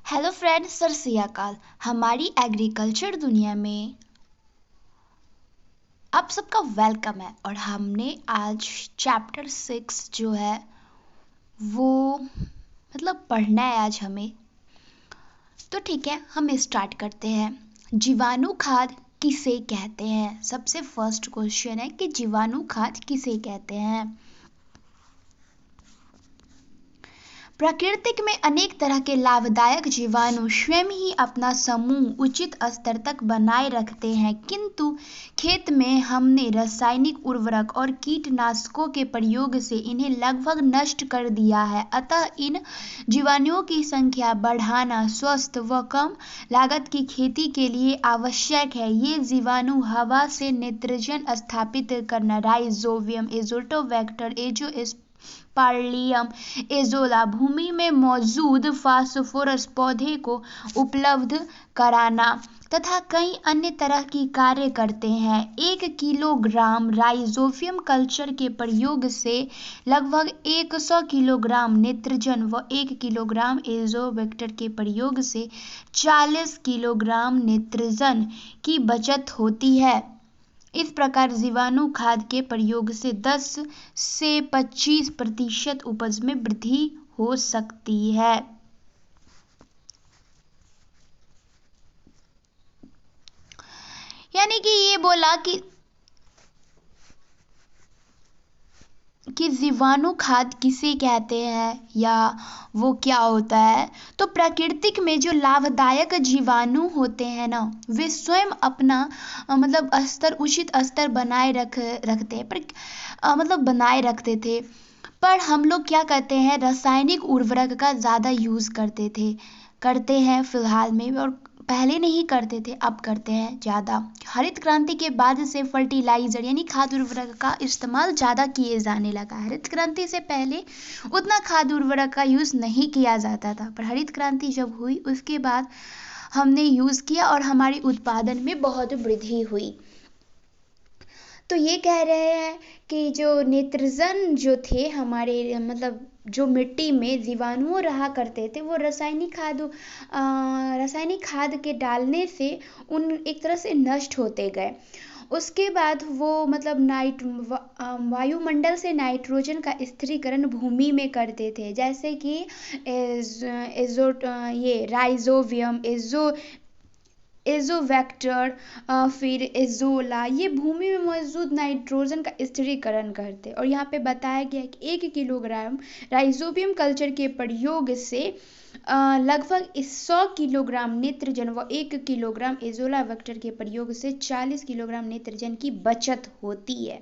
Hello friends, सत श्री अकाल। हमारी एग्रीकल्चर दुनिया में आप सबका वेलकम है और हमने आज चैप्टर 6 जो है वो पढ़ना है आज हमें। तो ठीक है, हम स्टार्ट करते हैं। जीवाणु खाद किसे कहते हैं? सबसे फर्स्ट क्वेश्चन है कि जीवाणु खाद किसे कहते हैं। प्रकृति में अनेक तरह के लाभदायक जीवाणु स्वयं ही अपना समूह उचित स्तर तक बनाए रखते हैं, किंतु खेत में हमने रासायनिक उर्वरक और कीटनाशकों के प्रयोग से इन्हें लगभग नष्ट कर दिया है। अतः इन जीवाणुओं की संख्या बढ़ाना स्वस्थ व कम लागत की खेती के लिए आवश्यक है। ये जीवाणु हवा से नाइट्रोजन स्थापित करना, राइजोबियम, एजोटोबैक्टर, पार्लियम, एजोला, भूमि में मौजूद फास्फोरस पौधे को उपलब्ध कराना तथा कई अन्य तरह की कार्य करते हैं। 1 किलोग्राम राइजोबियम कल्चर के प्रयोग से लगभग 100 किलोग्राम नाइट्रोजन व 1 किलोग्राम एजोबैक्टर के प्रयोग से 40 किलोग्राम नाइट्रोजन की बचत होती है। इस प्रकार जीवाणु खाद के प्रयोग से 10 से 25% उपज में वृद्धि हो सकती है। यानी कि ये बोला कि जीवाणु खाद किसे कहते हैं या वो क्या होता है। तो प्रकृति में जो लाभदायक जीवाणु होते हैं ना, वे स्वयं अपना उचित स्तर बनाए रखते हैं बनाए रखते थे। पर हम लोग क्या करते हैं, रासायनिक उर्वरक का ज़्यादा यूज़ करते हैं फिलहाल में, और पहले नहीं करते थे, अब करते हैं ज़्यादा। हरित क्रांति के बाद से फर्टिलाइजर यानी खाद उर्वरक का इस्तेमाल ज़्यादा किए जाने लगा। हरित क्रांति से पहले उतना खाद उर्वरक का यूज़ नहीं किया जाता था, पर हरित क्रांति जब हुई उसके बाद हमने यूज़ किया और हमारी उत्पादन में बहुत वृद्धि हुई। तो ये कह रहे हैं कि जो नाइट्रोजन जो थे हमारे जो मिट्टी में जीवाणु रहा करते थे, वो रासायनिक खाद के डालने से उन एक तरह से नष्ट होते गए। उसके बाद वो वायुमंडल से नाइट्रोजन का स्थिरीकरण भूमि में करते थे, जैसे कि राइजोबियम, एजोवैक्टर, फिर एजोला, ये भूमि में मौजूद नाइट्रोजन का स्थिरीकरण करते। और यहाँ पे बताया गया कि 1 किलोग्राम राइजोबियम कल्चर के प्रयोग से लगभग 100 किलोग्राम नाइट्रोजन व 1 किलोग्राम एजोला वेक्टर के प्रयोग से 40 किलोग्राम नाइट्रोजन की बचत होती है।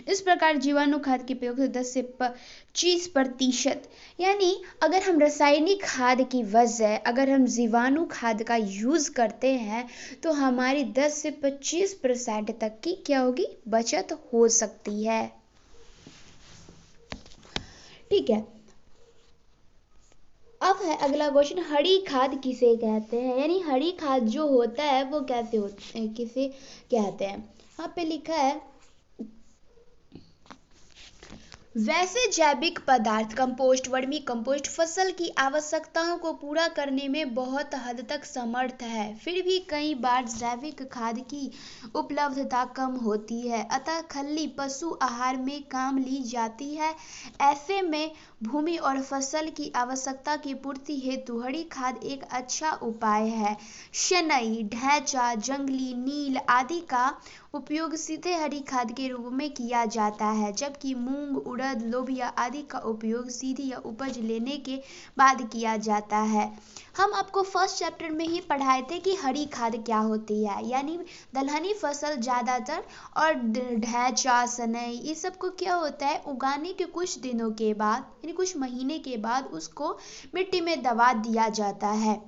इस प्रकार जीवाणु खाद के प्रयोग से 10 से 25%, यानी अगर हम रासायनिक खाद की वजह अगर हम जीवाणु खाद का यूज़ करते हैं तो हमारी 10 से 25% तक की क्या होगी, बचत हो सकती है। ठीक है, अब है अगला क्वेश्चन, हरी खाद किसे कहते हैं? यानी हरी खाद जो होता है वो किसे कहते हैं। यहाँ पे लिखा है, वैसे जैविक पदार्थ कंपोस्ट, वर्मी कंपोस्ट फसल की आवश्यकताओं को पूरा करने में बहुत हद तक समर्थ है, फिर भी कई बार जैविक खाद की उपलब्धता कम होती है, अतः खल्ली पशु आहार में काम ली जाती है। ऐसे में भूमि और फसल की आवश्यकता की पूर्ति हेतु हरी खाद एक अच्छा उपाय है। शनई, ढैंचा, जंगली नील आदि का उपयोग सीधे हरी खाद के रूप में किया जाता है, जबकि मूंग, उड़द, लोबिया आदि का उपयोग सीधी या उपज लेने के बाद किया जाता है। हम आपको फर्स्ट चैप्टर में ही पढ़ाए थे कि हरी खाद क्या होती है, यानी दलहनी फसल ज़्यादातर और ढैंचा, सनई, ये सब को क्या होता है, उगाने के कुछ दिनों के बाद यानी कुछ महीने के बाद उसको मिट्टी में दबा दिया जाता है,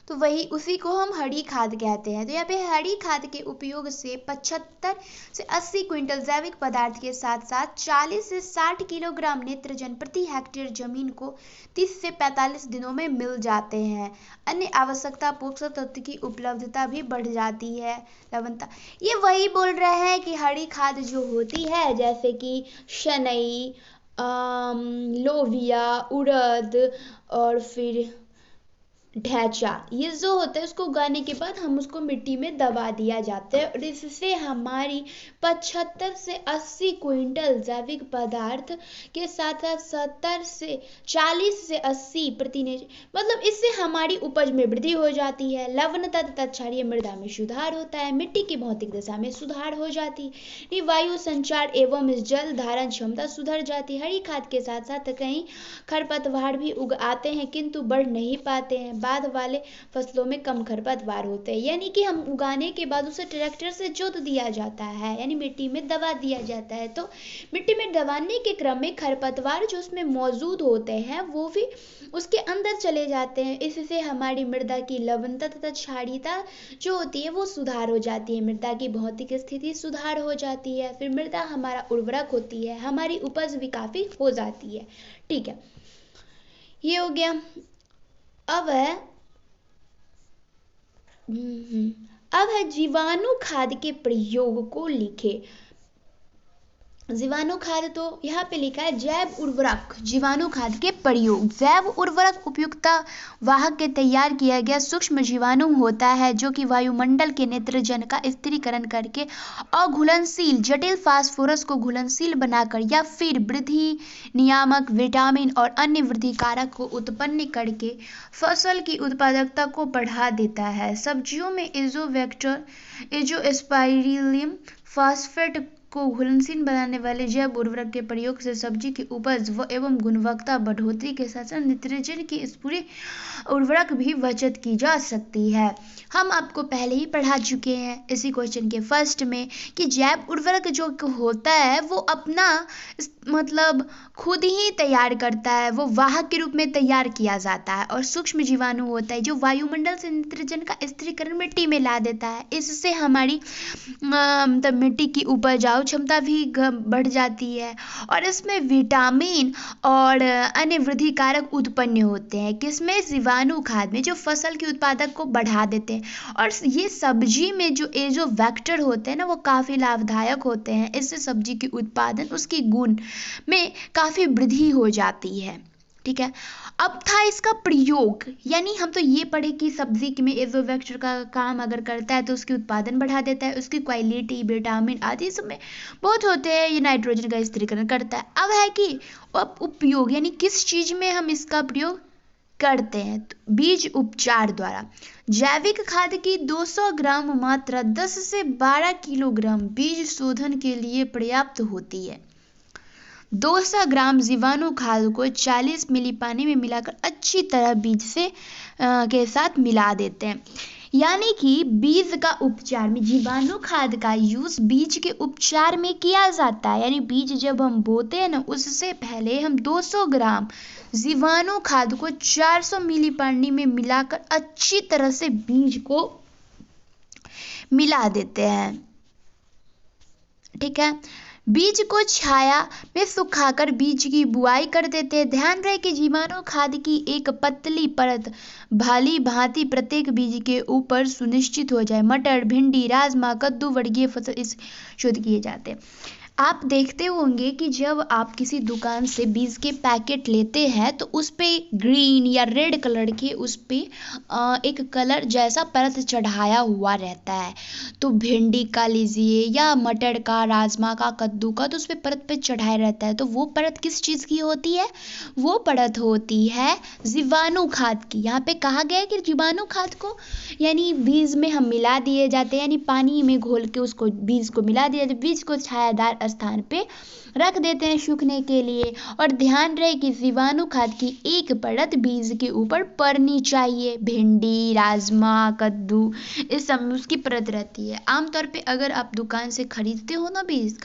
तो वही उसी को हम हरी खाद कहते हैं। तो यहाँ पे हरी खाद के उपयोग से 75 से 80 क्विंटल जैविक पदार्थ के साथ साथ 40 से 60 किलोग्राम नाइट्रोजन प्रति हेक्टेयर जमीन को 30 से 45 दिनों में मिल जाते हैं। अन्य आवश्यकता पोषक तत्व की उपलब्धता भी बढ़ जाती है। लवणता, ये वही बोल रहे हैं कि हरी खाद जो होती है, जैसे कि शनई, लोबिया, उड़द और फिर ढैंचा, ये जो होता है उसको उगाने के बाद हम उसको मिट्टी में दबा दिया जाता है और इससे हमारी 75 से 80 क्विंटल जैविक पदार्थ के साथ साथ 40 से 80 मतलब इससे हमारी उपज में वृद्धि हो जाती है। लवणता तथा क्षारीय मृदा में सुधार होता है, मिट्टी की भौतिक दशा में सुधार हो जाती है, वायु संचार एवं जल धारण क्षमता सुधर जाती है। हरी खाद के साथ साथ कई खरपतवार भी उग आते हैं किंतु बढ़ नहीं पाते हैं। बाद वाले फसलों में कम खरपतवार होते हैं, यानी कि हम उगाने के बाद उसे ट्रैक्टर से जोत दिया जाता है, यानी मिट्टी में दबा दिया जाता है। तो मिट्टी में दबाने के क्रम में खरपतवार जो उसमें मौजूद होते हैं वो भी उसके अंदर चले जाते हैं। इससे हमारी मृदा की लवणता तथा क्षारीयता जो होती है वो सुधार हो जाती है, मृदा की भौतिक स्थिति सुधार हो जाती है, फिर मृदा हमारा उर्वरक होती है, हमारी उपज भी काफी हो जाती है। ठीक है, ये हो गया। अब है जीवाणु खाद के प्रयोग को लिखे। जीवाणु खाद तो यहाँ पे लिखा है जैव उर्वरक। जीवाणु खाद के प्रयोग, जैव उर्वरक उपयुक्तता वाहक के तैयार किया गया सूक्ष्म जीवाणु होता है जो कि वायुमंडल के नाइट्रोजन का स्थिरीकरण करके अघुलनशील जटिल फास्फोरस को घुलनशील बनाकर या फिर वृद्धि नियामक, विटामिन और अन्य वृद्धि कारक को उत्पन्न करके फसल की उत्पादकता को बढ़ा देता है। सब्जियों में एजोवेक्टर, एजोस्पाइरिलम फॉस्फेट को घुलनशील बनाने वाले जैव उर्वरक के प्रयोग से सब्जी की उपज एवं गुणवत्ता बढ़ोतरी के साथ साथ नाइट्रोजन की इस पूरी उर्वरक भी बचत की जा सकती है। हम आपको पहले ही पढ़ा चुके हैं इसी क्वेश्चन के फर्स्ट में कि जैव उर्वरक जो होता है वो अपना मतलब खुद ही तैयार करता है, वो वाहक के रूप में तैयार किया जाता है, और सूक्ष्म जीवाणु होता है जो वायुमंडल से नाइट्रोजन का स्थिरीकरण मिट्टी में ला देता है। इससे हमारी मतलब मिट्टी की उपजाऊ क्षमता भी बढ़ जाती है और इसमें विटामिन और अन्य वृद्धि कारक उत्पन्न होते हैं। किसमें? जीवाणु खाद में, जो फसल की उत्पादक को बढ़ा देते हैं। और ये सब्जी में जो एजोवेक्टर होते हैं ना वो काफ़ी लाभदायक होते हैं। इससे सब्जी की उत्पादन, उसकी गुण में काफ़ी वृद्धि हो जाती है। ठीक है, अब था इसका प्रयोग, यानी हम तो ये पढ़े कि सब्जी में एजोवेक्टर का काम अगर करता है तो उसकी उत्पादन बढ़ा देता है, उसकी क्वालिटी, विटामिन आदि इसमें बहुत होते हैं, ये नाइट्रोजन का स्थिरीकरण करता है। अब है कि अब उपयोग, यानी किस चीज़ में हम इसका प्रयोग करते हैं, तो बीज उपचार द्वारा। जैविक खाद की 200 ग्राम मात्रा 10 से 12 किलोग्राम बीज शोधन के लिए पर्याप्त होती है। 200 ग्राम जीवाणु खाद को 40 मिली पानी में मिलाकर अच्छी तरह बीज से के साथ मिला देते हैं। यानी कि बीज का उपचार में जीवाणु खाद का यूज बीज के उपचार में किया जाता है। यानी बीज जब हम बोते हैं ना उससे पहले हम 200 ग्राम जीवाणु खाद को 400 मिली पानी में मिलाकर अच्छी तरह से बीज को मिला देते हैं। ठीक है, बीज को छाया में सुखाकर बीज की बुआई कर देते हैं। ध्यान रहे कि जीवाणु खाद की एक पतली परत भाली भांति प्रत्येक बीज के ऊपर सुनिश्चित हो जाए। मटर, भिंडी, राजमा, कद्दू वर्गीय फसल इस शोध किए जाते हैं। आप देखते होंगे कि जब आप किसी दुकान से बीज के पैकेट लेते हैं तो उस पे ग्रीन या रेड कलर के उस पे एक कलर जैसा परत चढ़ाया हुआ रहता है। तो भिंडी का लीजिए या मटर का, राजमा का, कद्दू का, तो उस पे परत पे चढ़ाया रहता है। तो वो परत किस चीज़ की होती है? वो परत होती है जीवाणु खाद की। यहाँ पे कहा गया है कि जीवाणु खाद को यानी बीज में हम मिला दिए जाते हैं, यानी पानी में घोल के उसको बीज को मिला दिया जाए, बीज को छायादार स्थान पे रख देते हैं सूखने के लिए। और ध्यान रहे कि जीवाणु खाद की एक परत बीज के ऊपर पड़नी चाहिए। भिंडी, राजमा, कद्दू इस सब में उसकी परत रहती है। आमतौर पे अगर आप दुकान से खरीदते हो ना बीज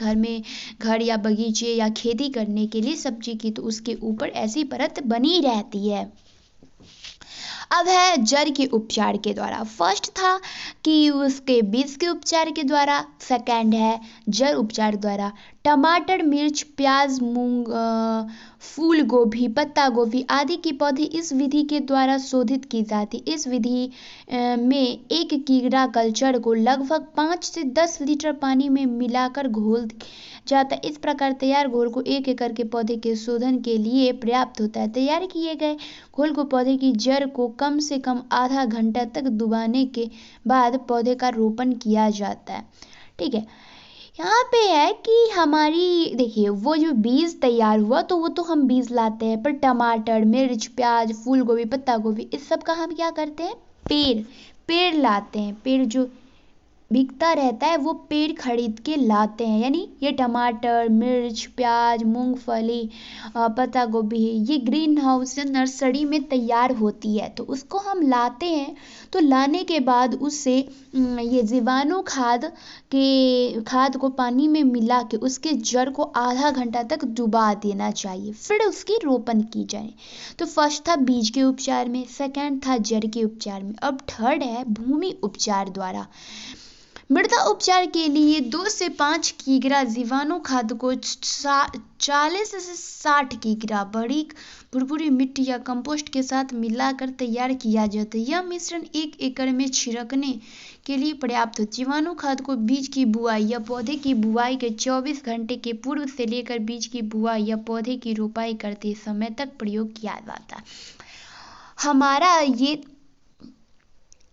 घर या बगीचे या खेती करने के लिए सब्जी की, तो उसके ऊपर ऐसी परत बनी रहती है। अब है जड़ के उपचार के द्वारा। फर्स्ट था कि उसके बीज के उपचार के द्वारा, सेकंड है जड़ उपचार द्वारा। टमाटर, मिर्च, प्याज, मूंग, फूल गोभी, पत्ता गोभी आदि के पौधे इस विधि के द्वारा शोधित की जाती। इस विधि में एक कीड़ा कल्चर को लगभग 5 से 10 लीटर पानी में मिलाकर घोल जाता है। इस प्रकार तैयार घोल को 1 एकड़ के पौधे के शोधन के लिए पर्याप्त होता है। तैयार किए गए घोल को पौधे की जड़ को कम से कम आधा घंटा तक डुबाने के बाद पौधे का रोपण किया जाता है। ठीक है, यहाँ पे है कि हमारी देखिए वो जो बीज तैयार हुआ तो वो तो हम बीज लाते हैं, पर टमाटर, मिर्च, प्याज, फूल गोभी, पत्ता गोभी इस सब का हम क्या करते हैं, पेड़ लाते हैं। पेड़ जो बिकता रहता है वो पेड़ खरीद के लाते हैं। यानी ये टमाटर, मिर्च, प्याज, मूंगफली, पत्ता गोभी ये ग्रीन हाउस या नर्सरी में तैयार होती है, तो उसको हम लाते हैं। तो लाने के बाद उससे ये जीवाणु खाद को पानी में मिला के उसके जड़ को आधा घंटा तक डुबा देना चाहिए, फिर उसकी रोपण की जाए। तो फर्स्ट था बीज के उपचार में, सेकंड था जड़ के उपचार में, अब थर्ड है भूमि उपचार द्वारा। मृदा उपचार के लिए 2 से 5 किग्रा जीवाणु खाद को 40 से 60 किग्रा भुरभुरी मिट्टी या कंपोस्ट के साथ मिलाकर तैयार किया जाता है। यह मिश्रण 1 एकड़ में छिड़कने के लिए पर्याप्त है। जीवाणु खाद को बीज की बुआई या पौधे की बुआई के 24 घंटे के पूर्व से लेकर बीज की बुआई या पौधे की रोपाई करते समय तक प्रयोग किया जाता है। हमारा ये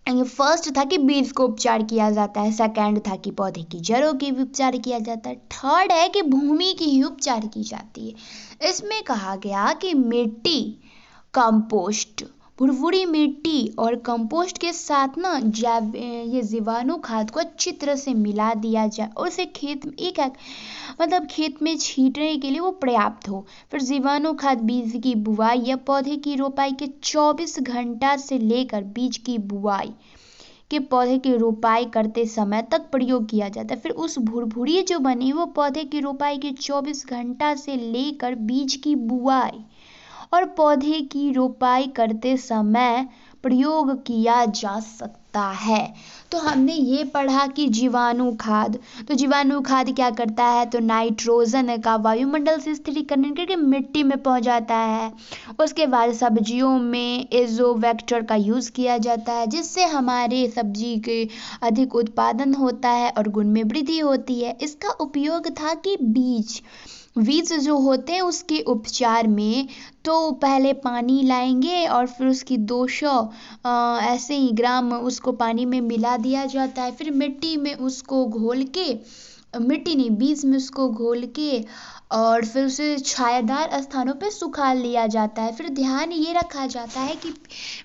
फर्स्ट था कि बीज को उपचार किया जाता है, सेकंड था कि पौधे की जड़ों की भी उपचार किया जाता है, थर्ड है कि भूमि की ही उपचार की जाती है। इसमें कहा गया कि मिट्टी, कंपोस्ट, भुरभुरी मिट्टी और कंपोस्ट के साथ ना ये जीवाणु खाद को अच्छी तरह से मिला दिया जाए और उसे खेत में खेत में छींटने के लिए वो पर्याप्त हो। फिर जीवाणु खाद बीज की बुआई या पौधे की रोपाई के 24 घंटा से लेकर बीज की बुआई के पौधे की रोपाई करते समय तक प्रयोग किया जाता है। फिर उस भुरभुरी जो बनी वो पौधे की रोपाई के 24 घंटा से लेकर बीज की बुआई और पौधे की रोपाई करते समय प्रयोग किया जा सकता है। तो हमने ये पढ़ा कि जीवाणु खाद क्या करता है, तो नाइट्रोजन का वायुमंडल से स्थिरीकरण करके मिट्टी में पहुंचाता है। उसके बाद सब्जियों में एजोवेक्टर का यूज किया जाता है, जिससे हमारे सब्जी के अधिक उत्पादन होता है और गुण में वृद्धि होती है। इसका उपयोग था कि बीज जो होते हैं उसके उपचार में, तो पहले पानी लाएंगे और फिर उसकी 200 ऐसे ही ग्राम उसको पानी में मिला दिया जाता है। फिर मिट्टी में उसको घोल के, बीज में उसको घोल के और फिर उसे छायादार स्थानों पे सुखा लिया जाता है। फिर ध्यान ये रखा जाता है कि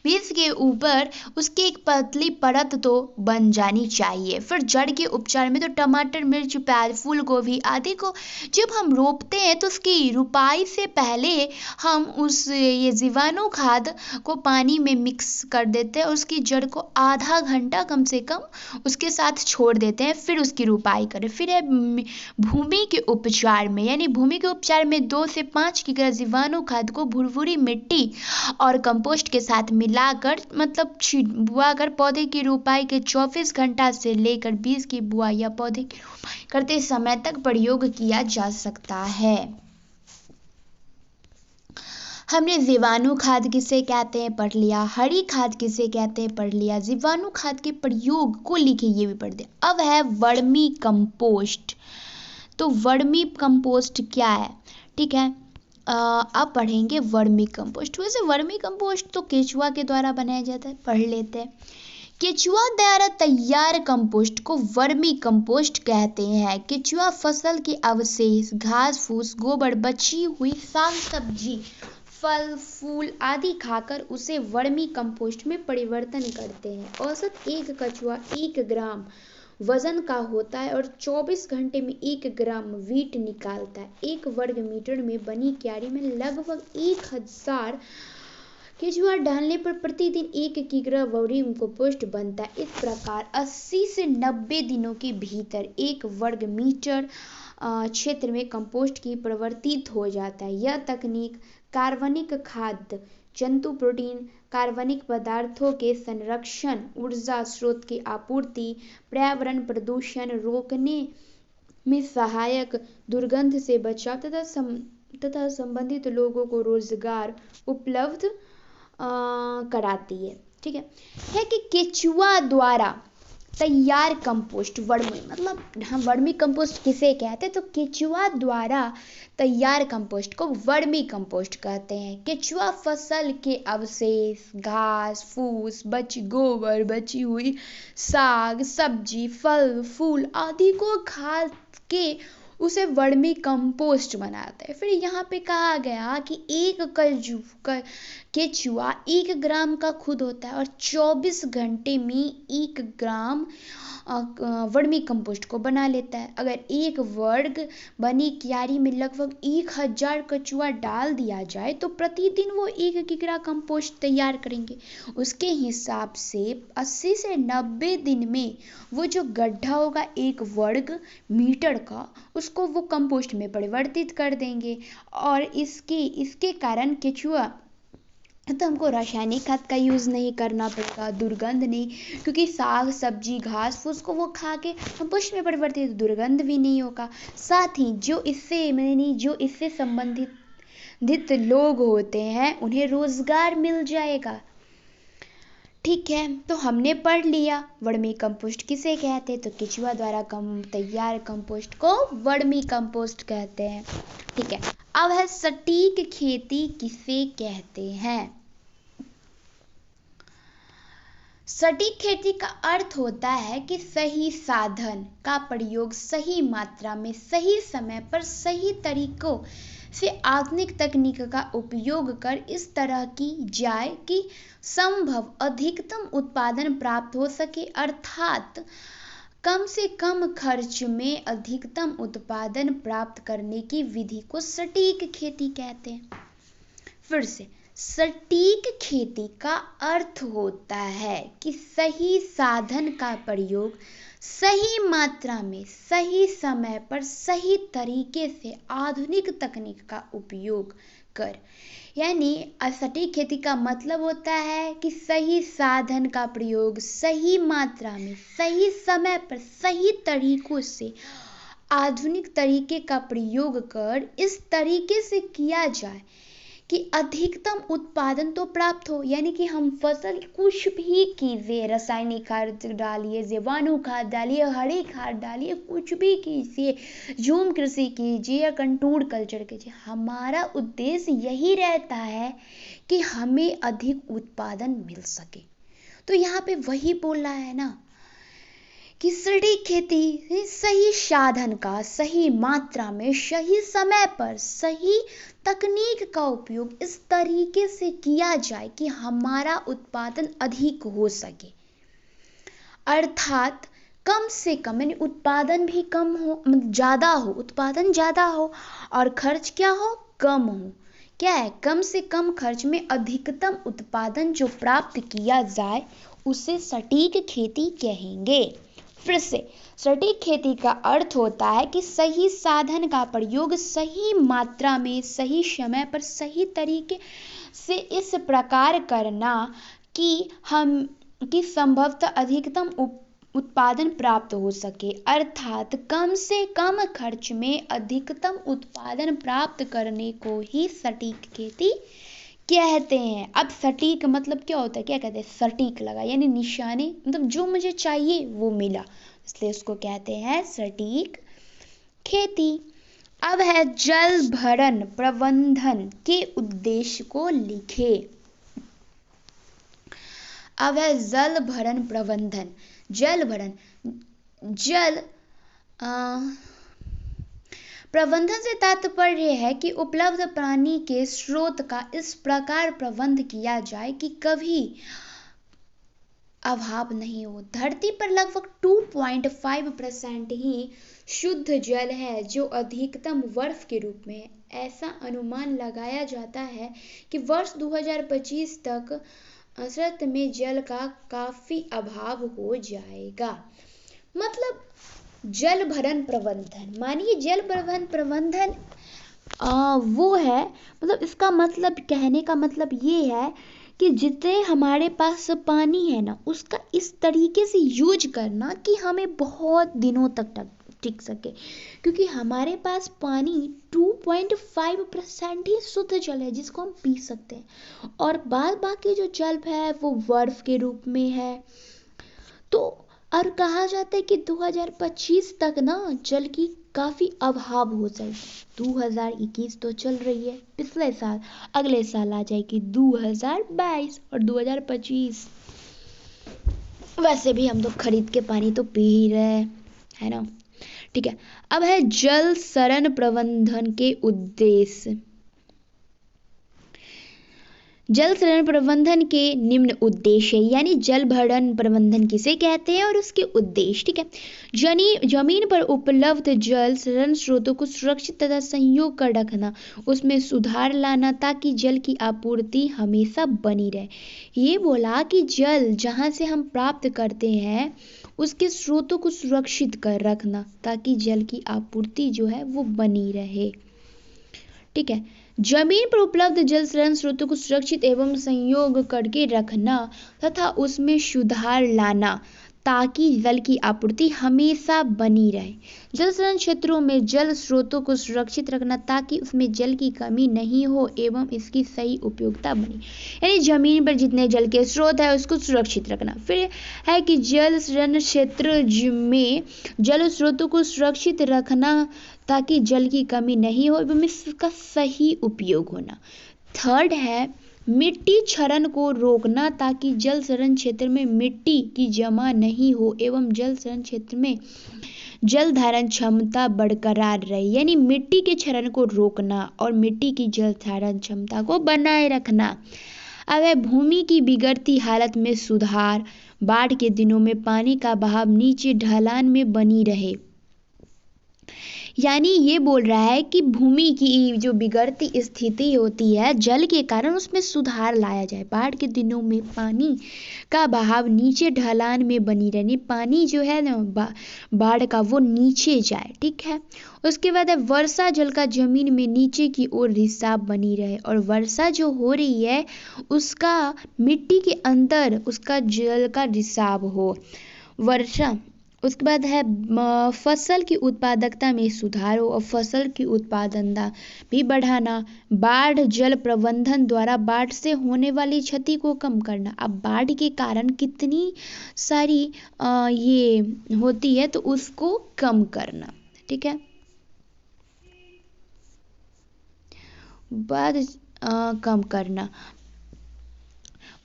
बीज के ऊपर उसकी एक पतली परत तो बन जानी चाहिए। फिर जड़ के उपचार में तो टमाटर, मिर्च, प्याज, फूल गोभी आदि को जब हम रोपते हैं तो उसकी रुपाई से पहले हम ये जीवाणु खाद को पानी में मिक्स कर देते हैं और उसकी जड़ को आधा घंटा कम से कम उसके साथ छोड़ देते हैं, फिर उसकी रुपाई करें। फिर है भूमि के उपचार में, यानी भूमि के उपचार में 2 से 5 किग्रा जीवाणु खाद को भुरभुरी मिट्टी और कंपोस्ट के साथ मिलाकर बुआ कर पौधे की रोपाई के 24 घंटा से लेकर बीज की बुआई या पौधे की रोपाई करते समय तक प्रयोग किया जा सकता है। हमने जीवाणु खाद किसे कहते हैं पढ़ लिया, हरी खाद किसे कहते हैं पढ़ लिया, जीवाणु खाद के प्रयोग को लिखे ये भी पढ़ दिया। अब है वर्मी कंपोस्ट। तो वर्मी कंपोस्ट क्या है, ठीक है, अब पढ़ेंगे वर्मी कंपोस्ट। वैसे वर्मी कंपोस्ट तो केचुआ के द्वारा बनाया जाता है, पढ़ लेते हैं। केचुआ द्वारा तैयार कंपोस्ट को वर्मी कंपोस्ट कहते हैं। केचुआ फसल के अवशेष, घास फूस, गोबर, बची हुई साग सब्जी, फल फूल आदि खाकर उसे वर्मी कंपोस्ट में परिवर्तन करते हैं। औसत एक कचुआ 1 ग्राम वजन का होता है और 24 घंटे में 1 ग्राम वीट निकालता है। 1 वर्ग मीटर में बनी क्यारी में लगभग 1000 केचुआ डालने पर प्रतिदिन 1 किग्रा वर्मी कंपोस्ट बनता है। इस प्रकार 80 से 90 दिनों के भीतर 1 वर्ग मीटर क्षेत्र में कंपोस्ट की परिवर्तित हो जाता है। यह तकनीक कार्बनिक खाद्य, जंतु प्रोटीन, कार्बनिक पदार्थों के संरक्षण, ऊर्जा स्रोत की आपूर्ति, पर्यावरण प्रदूषण रोकने में सहायक, दुर्गंध से बचाव तथा संबंधित लोगों को रोजगार उपलब्ध कराती है। ठीक है कि केचुआ द्वारा तैयार कंपोस्ट वर्मी, मतलब हम वर्मी कंपोस्ट किसे कहते हैं, तो केचुआ द्वारा तैयार कंपोस्ट को वर्मी कंपोस्ट कहते हैं। केचुआ फसल के अवशेष, घास फूस, गोबर, बची हुई साग सब्जी, फल फूल आदि को खा के उसे वर्मी कंपोस्ट बनाते हैं। फिर यहाँ पे कहा गया कि एक केचुआ 1 ग्राम का खुद होता है और 24 घंटे में 1 ग्राम वर्मी कंपोस्ट को बना लेता है। अगर 1 वर्ग बनी क्यारी में लगभग 1000 केचुआ डाल दिया जाए तो प्रतिदिन वो 1 किग्रा कंपोस्ट तैयार करेंगे। उसके हिसाब से 80 से 90 दिन में वो जो गड्ढा होगा 1 वर्ग मीटर का, उसको वो कंपोस्ट में परिवर्तित कर देंगे। और इसके कारण केचुआ तो हमको रासायनिक खाद का यूज़ नहीं करना पड़ेगा, दुर्गंध नहीं, क्योंकि साग सब्जी घास फूस को वो खा के कंपोस्ट में परिवर्तित, दुर्गंध भी नहीं होगा। साथ ही जो इससे संबंधित लोग होते हैं उन्हें रोजगार मिल जाएगा। ठीक है, तो हमने पढ़ लिया वर्मी कंपोस्ट किसे कहते हैं, तो केचुआ द्वारा तैयार कंपोस्ट को वर्मी कंपोस्ट कहते हैं। ठीक है, अब है सटीक खेती किसे कहते हैं। सटीक खेती का अर्थ होता है कि सही साधन का प्रयोग सही मात्रा में सही समय पर सही तरीकों से आधुनिक तकनीक का उपयोग कर इस तरह की जाए कि संभव अधिकतम उत्पादन प्राप्त हो सके, अर्थात कम से कम खर्च में अधिकतम उत्पादन प्राप्त करने की विधि को सटीक खेती कहते हैं। फिर से, सटीक खेती का अर्थ होता है कि सही साधन का प्रयोग सही मात्रा में सही समय पर सही तरीके से आधुनिक तकनीक का उपयोग कर, यानी सटीक खेती का मतलब होता है कि सही साधन का प्रयोग सही मात्रा में सही समय पर सही तरीकों से आधुनिक तरीके का प्रयोग कर इस तरीके से किया जाए कि अधिकतम उत्पादन तो प्राप्त हो। यानी कि हम फसल कुछ भी कीजिए, रासायनिक खाद डालिए, जीवाणु खाद डालिए, हरी खाद डालिए, कुछ भी कीजिए, झूम कृषि कीजिए या कंटूर कल्चर कीजिए, हमारा उद्देश्य यही रहता है कि हमें अधिक उत्पादन मिल सके। तो यहाँ पे वही बोल रहा है ना कि सटीक खेती सही साधन का सही मात्रा में सही समय पर सही तकनीक का उपयोग इस तरीके से किया जाए कि हमारा उत्पादन अधिक हो सके, अर्थात कम से कम, यानी उत्पादन भी कम हो, ज़्यादा हो, उत्पादन ज़्यादा हो और खर्च क्या हो, कम हो। क्या है, कम से कम खर्च में अधिकतम उत्पादन जो प्राप्त किया जाए उसे सटीक खेती कहेंगे। फिर से, सटीक खेती का अर्थ होता है कि सही साधन का प्रयोग सही मात्रा में सही समय पर सही तरीके से इस प्रकार करना कि संभवतः अधिकतम उत्पादन प्राप्त हो सके, अर्थात कम से कम खर्च में अधिकतम उत्पादन प्राप्त करने को ही सटीक खेती कहते हैं। अब सटीक मतलब क्या होता है, क्या कहते हैं, सटीक लगा, यानी निशाने, मतलब जो मुझे चाहिए वो मिला, इसलिए उसको कहते हैं सटीक खेती। अब है जल भरण प्रबंधन के उद्देश्य को लिखे। अब है जल भरण प्रबंधन। जल भरण, जल प्रबंधन से तात्पर्य है कि उपलब्ध पानी के स्रोत का इस प्रकार प्रबंध किया जाए कि कभी अभाव नहीं हो। धरती पर लगभग 2.5% ही शुद्ध जल है जो अधिकतम बर्फ के रूप में है। ऐसा अनुमान लगाया जाता है कि वर्ष 2025 तक असर में जल का काफी अभाव हो जाएगा। मतलब जल भरण प्रबंधन, मानिए जल भरण प्रबंधन वो है, मतलब इसका मतलब, कहने का मतलब ये है कि जितने हमारे पास पानी है ना उसका इस तरीके से यूज करना कि हमें बहुत दिनों तक टिक सके, क्योंकि हमारे पास पानी 2.5% ही शुद्ध जल है जिसको हम पी सकते हैं, और बाद बाकी जो जल है वो बर्फ के रूप में है। तो और कहा जाता है कि 2025 तक ना जल की काफी अभाव हो जाएगी। 2021 तो चल रही है, पिछले साल, अगले साल आ जाएगी 2022 और 2025। वैसे भी हम तो खरीद के पानी तो पी ही रहे है ना। ठीक है, अब है जल शरण प्रबंधन के उद्देश्य। जल शरण प्रबंधन के निम्न उद्देश्य, यानी जल भरण प्रबंधन किसे कहते हैं और उसके उद्देश्य। ठीक है, जमीन पर उपलब्ध जल शरण स्रोतों को सुरक्षित तथा संयोग कर रखना, उसमें सुधार लाना ताकि जल की आपूर्ति हमेशा बनी रहे। ये बोला कि जल जहाँ से हम प्राप्त करते हैं उसके स्रोतों को सुरक्षित कर रखना ताकि जल की आपूर्ति जो है वो बनी रहे। ठीक है, जमीन पर उपलब्ध जल शरण स्रोतों को सुरक्षित एवं संयोग करके रखना तथा उसमें सुधार लाना ताकि जल की आपूर्ति हमेशा बनी रहे। जल शरण क्षेत्रों में जल स्रोतों को सुरक्षित रखना ताकि उसमें जल की कमी नहीं हो एवं इसकी सही उपयोगिता बने, यानी जमीन पर जितने जल के स्रोत है उसको सुरक्षित रखना। फिर है कि जल शरण क्षेत्र में जल स्रोतों को सुरक्षित रखना ताकि जल की कमी नहीं हो एवं इसका सही उपयोग होना। थर्ड है मिट्टी क्षरण को रोकना ताकि जल शरण क्षेत्र में मिट्टी की जमा नहीं हो एवं जल शरण क्षेत्र में जल धारण क्षमता बरकरार रहे, यानी मिट्टी के क्षरण को रोकना और मिट्टी की जल धारण क्षमता को बनाए रखना। अब है भूमि की बिगड़ती हालत में सुधार, बाढ़ के दिनों में पानी का बहाव नीचे ढलान में बनी रहे, यानी ये बोल रहा है कि भूमि की जो बिगड़ती स्थिति होती है जल के कारण उसमें सुधार लाया जाए। बाढ़ के दिनों में पानी का बहाव नीचे ढलान में बनी रहने, पानी जो है ना बाढ़ का वो नीचे जाए। ठीक है, उसके बाद है वर्षा जल का जमीन में नीचे की ओर रिसाव बनी रहे, और वर्षा जो हो रही है उसका मिट्टी के अंदर उसका जल का रिसाव हो। वर्षा, उसके बाद है फसल की उत्पादकता में सुधार हो और फसल की उत्पादकता भी बढ़ाना। बाढ़ जल प्रबंधन द्वारा बाढ़ से होने वाली क्षति को कम करना। अब बाढ़ के कारण कितनी सारी ये होती है तो उसको कम करना। ठीक है, बाढ़ कम करना।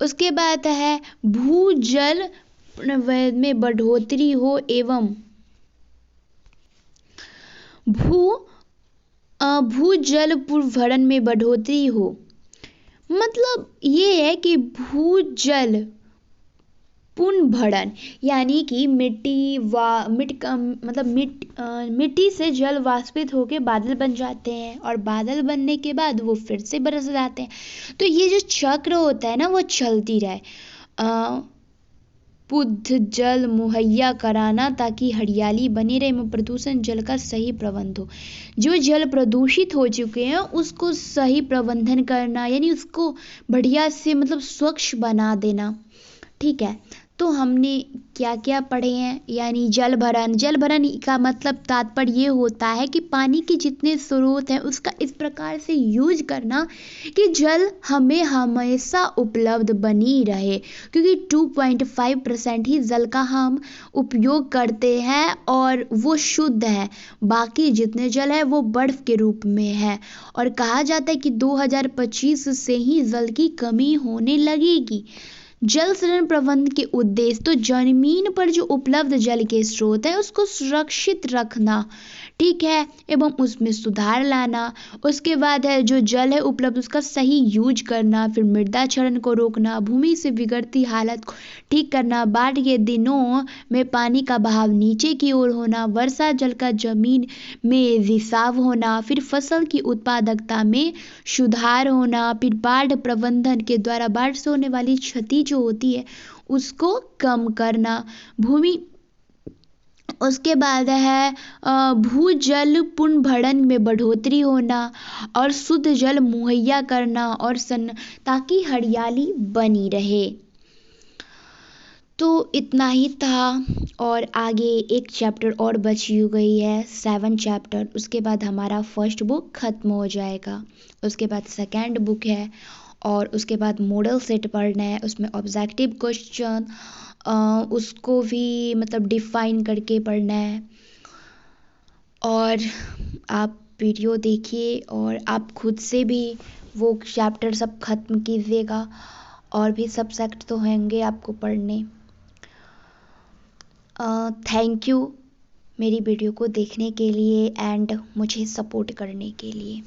उसके बाद है भूजल में बढ़ोतरी हो एवं भूजल पुनर्भरण में बढ़ोतरी हो। मतलब ये है कि भूजल पुनर्भरण यानी कि मिट्टी से जल वाष्पित होकर बादल बन जाते हैं और बादल बनने के बाद वो फिर से बरस जाते हैं। तो ये जो चक्र होता है ना वो चलती रहे। शुद्ध जल मुहैया कराना ताकि हरियाली बनी रहे एवं प्रदूषण जल का सही प्रबंध हो। जो जल प्रदूषित हो चुके हैं उसको सही प्रबंधन करना, यानी उसको बढ़िया से मतलब स्वच्छ बना देना। ठीक है, तो हमने क्या क्या पढ़े हैं, यानी जल भरण का मतलब तात्पर्य ये होता है कि पानी के जितने स्रोत हैं उसका इस प्रकार से यूज करना कि जल हमें हमेशा उपलब्ध बनी रहे, क्योंकि 2.5% ही जल का हम उपयोग करते हैं और वो शुद्ध है, बाकी जितने जल है वो बर्फ के रूप में है। और कहा जाता है कि 2025 से ही जल की कमी होने लगेगी। जल शरण प्रबंधन के उद्देश्य, तो जमीन पर जो उपलब्ध जल के स्रोत है उसको सुरक्षित रखना, ठीक है, एवं उसमें सुधार लाना। उसके बाद है जो जल है उपलब्ध उसका सही यूज करना, फिर मृदा क्षरण को रोकना, भूमि से बिगड़ती हालत को ठीक करना, बाढ़ के दिनों में पानी का बहाव नीचे की ओर होना, वर्षा जल का जमीन में रिसाव होना, फिर फसल की उत्पादकता में सुधार होना, फिर बाढ़ प्रबंधन के द्वारा बाढ़ से होने वाली क्षति जो होती है उसको कम करना, भूमि। उसके बाद है भूजल पुनर्भरण में बढ़ोतरी होना और शुद्ध जल मुहैया करना और ताकि हरियाली बनी रहे। तो इतना ही था, और आगे एक चैप्टर और बची गई है, 7 चैप्टर। उसके बाद हमारा फर्स्ट बुक ख़त्म हो जाएगा। उसके बाद सेकेंड बुक है, और उसके बाद मॉडल सेट पढ़ना है। उसमें ऑब्जेक्टिव क्वेश्चन उसको भी मतलब डिफाइन करके पढ़ना है। और आप वीडियो देखिए और आप खुद से भी वो चैप्टर सब ख़त्म कीजिएगा। और भी सब्जेक्ट तो होंगे आपको पढ़ने। थैंक यू मेरी वीडियो को देखने के लिए एंड मुझे सपोर्ट करने के लिए।